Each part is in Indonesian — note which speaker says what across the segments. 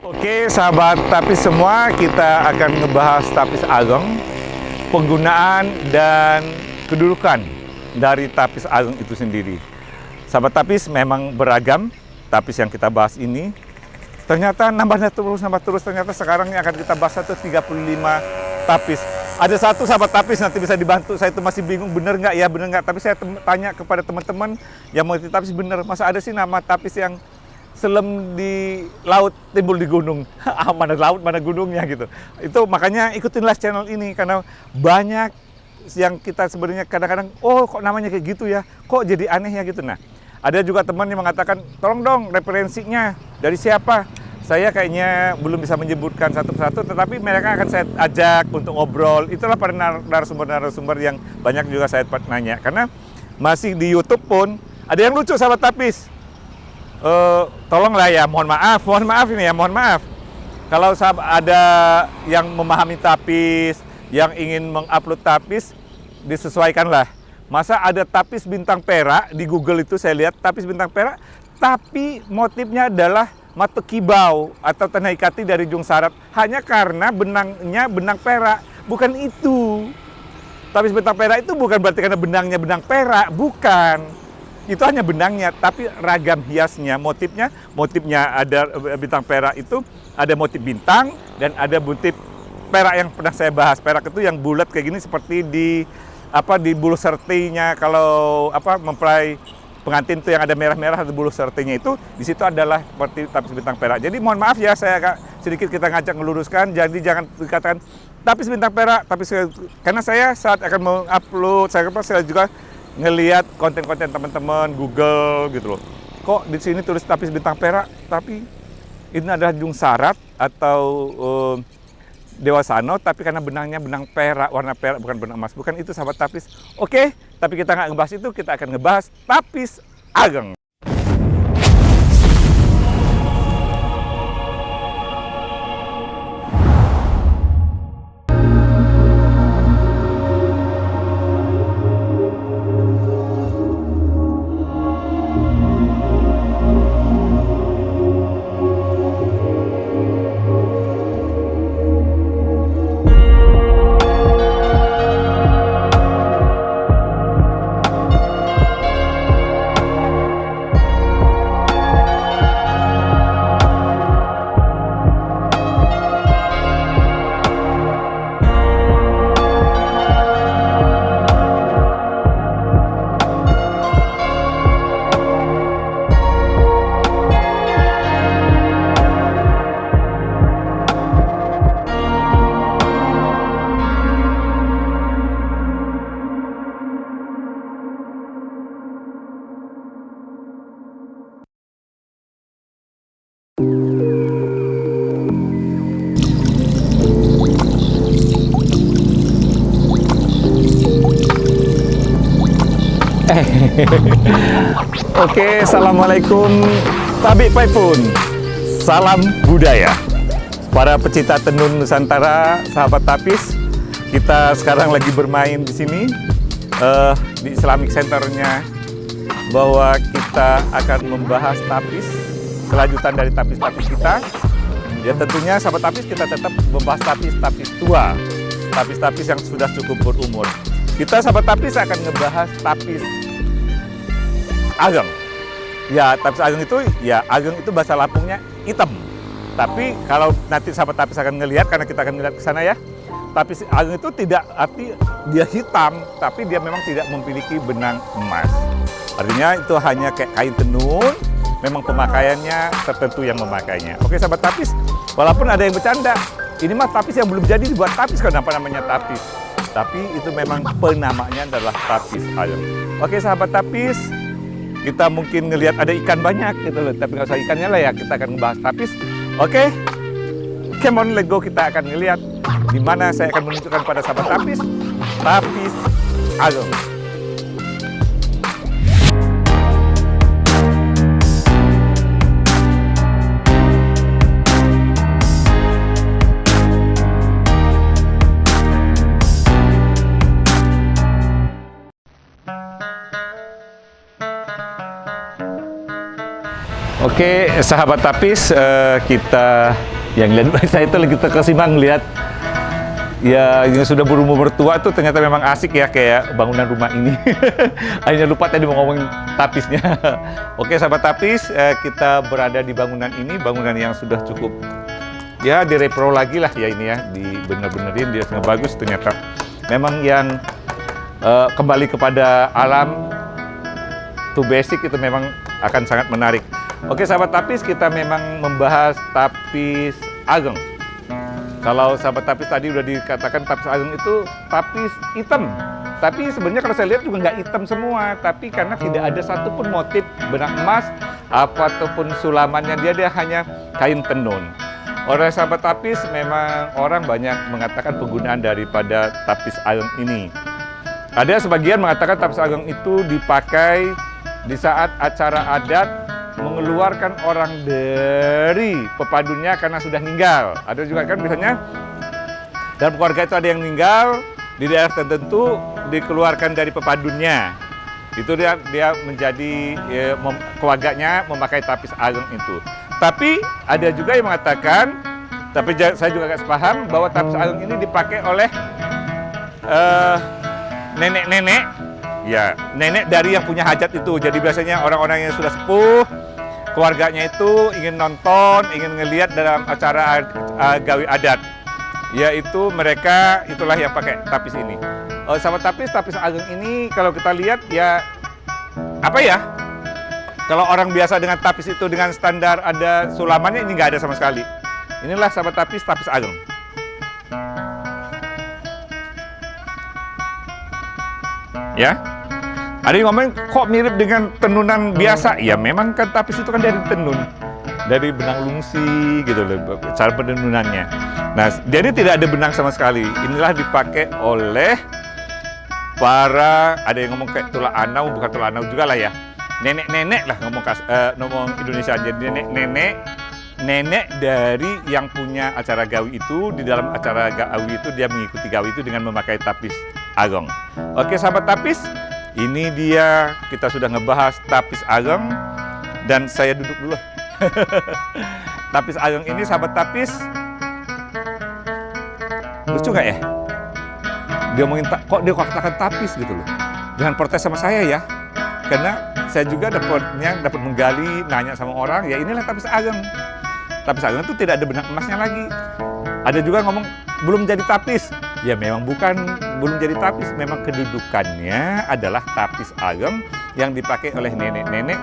Speaker 1: Oke sahabat tapis semua, kita akan ngebahas tapis ageng, penggunaan dan kedudukan dari tapis ageng itu sendiri. Sahabat tapis memang beragam, tapis yang kita bahas ini ternyata nambah terus, ternyata sekarang yang akan kita bahas itu 35 tapis. Ada satu sahabat tapis nanti bisa dibantu, saya itu masih bingung bener nggak ya, bener nggak, tapi saya tanya kepada teman-teman yang mengerti tapis, bener, masa ada sih nama tapis yang selam di laut timbul di gunung. Mana laut mana gunungnya gitu. Itu makanya ikutinlah channel ini, karena banyak yang kita sebenarnya kadang-kadang kok namanya kayak gitu ya, kok jadi aneh ya gitu. Nah, ada juga teman yang mengatakan tolong dong referensinya dari siapa. Saya kayaknya belum bisa menyebutkan satu persatu, tetapi mereka akan saya ajak untuk ngobrol. Itulah para narasumber-narasumber yang banyak juga saya nanya, karena masih di YouTube pun ada yang lucu sahabat tapis. Tolonglah ya, mohon maaf ini ya, mohon maaf. Kalau ada yang memahami tapis, yang ingin mengupload tapis, disesuaikanlah. Masa ada tapis bintang perak di Google itu, saya lihat tapis bintang perak, tapi motifnya adalah mata kibau atau tanah ikati dari ujung sarat, hanya karena benangnya benang perak. Bukan itu. Tapis bintang perak itu bukan berarti karena benangnya benang perak, bukan. Itu hanya benangnya, tapi ragam hiasnya, motifnya ada bintang perak itu, ada motif bintang dan ada motif perak yang pernah saya bahas. Perak itu yang bulat kayak gini seperti di bulu sertinya, kalau mempelai pengantin itu yang ada merah-merah, ada bulu sertinya itu, di situ adalah seperti tapis bintang perak. Jadi mohon maaf ya, saya sedikit kita ngajak meluruskan, jadi jangan dikatakan tapis bintang perak, karena saya saat akan mengupload, saya juga ngelihat konten-konten teman-teman Google gitu loh. Kok di sini tulis tapis bintang perak, tapi ini adalah ujung sarat atau Dewa Sano, tapi karena benangnya benang perak, warna perak, bukan benang emas. Bukan itu sahabat tapis. Oke, tapi kita nggak ngebahas itu, kita akan ngebahas tapis ageng. Oke, assalamualaikum Tabik Paipun, salam budaya. Para pecinta tenun Nusantara, sahabat tapis, kita sekarang lagi bermain di sini di Islamic Centernya, bahwa kita akan membahas tapis, kelanjutan dari tapis-tapis kita. Ya tentunya sahabat tapis, kita tetap membahas tapis-tapis tua, tapis-tapis yang sudah cukup berumur. Kita sahabat tapis akan ngebahas tapis ageng. Ya, tapis ageng itu, ya ageng itu bahasa Lampungnya hitam. Tapi kalau nanti sahabat tapis akan ngelihat, karena kita akan ngelihat ke sana ya, tapis ageng itu tidak arti dia hitam, tapi dia memang tidak memiliki benang emas. Artinya itu hanya kayak kain tenun, memang pemakaiannya tertentu yang memakainya. Oke sahabat tapis, walaupun ada yang bercanda, ini mah tapis yang belum jadi dibuat tapis, kenapa namanya tapis? Tapi itu memang penamanya adalah tapis ageng. Oke sahabat tapis, kita mungkin ngelihat ada ikan banyak gitu loh, tapi nggak usah ikannya lah ya, kita akan membahas tapis. Oke, come on, let's go, kita akan ngelihat di mana saya akan menunjukkan pada sahabat tapis, tapis ageng. Oke, sahabat tapis, kita Yang lihat saya itu lagi terkesima ngelihat ya yang sudah berumur tua tuh ternyata memang asik ya kayak bangunan rumah ini. Hanya lupa tadi mau ngomongin tapisnya. Oke sahabat tapis, kita berada di bangunan ini, bangunan yang sudah cukup ya direpro lagi lah ya ini ya, dibener-benerin, dia sangat bagus ternyata. Memang yang kembali kepada alam to basic itu memang akan sangat menarik. Oke sahabat tapis, kita memang membahas tapis ageng. Kalau sahabat tapis tadi udah dikatakan tapis ageng itu tapis hitam. Tapi sebenarnya kalau saya lihat juga nggak hitam semua. Tapi karena tidak ada satupun motif benang emas ataupun sulamannya, dia hanya kain tenun. Oleh sahabat tapis memang orang banyak mengatakan penggunaan daripada tapis ageng ini. Ada sebagian mengatakan tapis ageng itu dipakai di saat acara adat mengeluarkan orang dari pepadunnya karena sudah meninggal. Ada juga kan biasanya dalam keluarga itu ada yang meninggal di daerah tertentu dikeluarkan dari pepadunnya. Itu dia menjadi keluarganya memakai tapis ageng itu. Tapi ada juga yang mengatakan, tapi saya juga agak sepaham bahwa tapis ageng ini dipakai oleh nenek-nenek. Ya, nenek dari yang punya hajat itu. Jadi biasanya orang-orang yang sudah sepuh, keluarganya itu ingin nonton, ingin ngelihat dalam acara gawi adat. Yaitu mereka itulah yang pakai tapis ini. Sahabat tapis, tapis ageng ini kalau kita lihat ya apa ya? Kalau orang biasa dengan tapis itu dengan standar ada sulamannya, ini nggak ada sama sekali. Inilah sahabat tapis, tapis ageng. Ya. Ada yang ngomong, kok mirip dengan tenunan biasa? Ya memang kan tapis itu kan dari tenun. Dari benang lungsi gitu loh, cara penenunannya. Nah, jadi tidak ada benang sama sekali. Inilah dipakai oleh para, ada yang ngomong kayak tulang anau, bukan tulang anau juga lah ya. Nenek-nenek lah ngomong Indonesia. Jadi nenek dari yang punya acara gawi itu, di dalam acara gawi itu dia mengikuti gawi itu dengan memakai tapis ageng. Oke sahabat tapis, ini dia kita sudah ngebahas tapis ageng dan saya duduk dulu. Tapis ageng ini sahabat tapis lucu nggak ya? Dia ngomongin kok dia katakan tapis gitu loh. Jangan protes sama saya ya, karena saya juga dapat menggali, nanya sama orang, ya inilah tapis ageng. Tapis ageng itu tidak ada benang emasnya lagi. Ada juga ngomong belum jadi tapis. Ya memang belum jadi tapis, memang kedudukannya adalah tapis ageng yang dipakai oleh nenek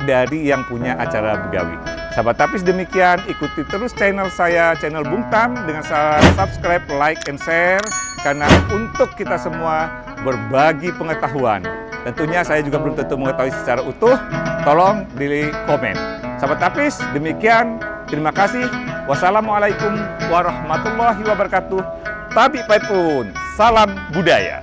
Speaker 1: dari yang punya acara begawi. Sahabat tapis demikian, ikuti terus channel saya, channel Bung Tam, dengan subscribe, like, and share, karena untuk kita semua berbagi pengetahuan. Tentunya saya juga belum tentu mengetahui secara utuh, tolong di komen. Sahabat tapis demikian, terima kasih. Wassalamualaikum warahmatullahi wabarakatuh. Tabi Paipun, salam budaya.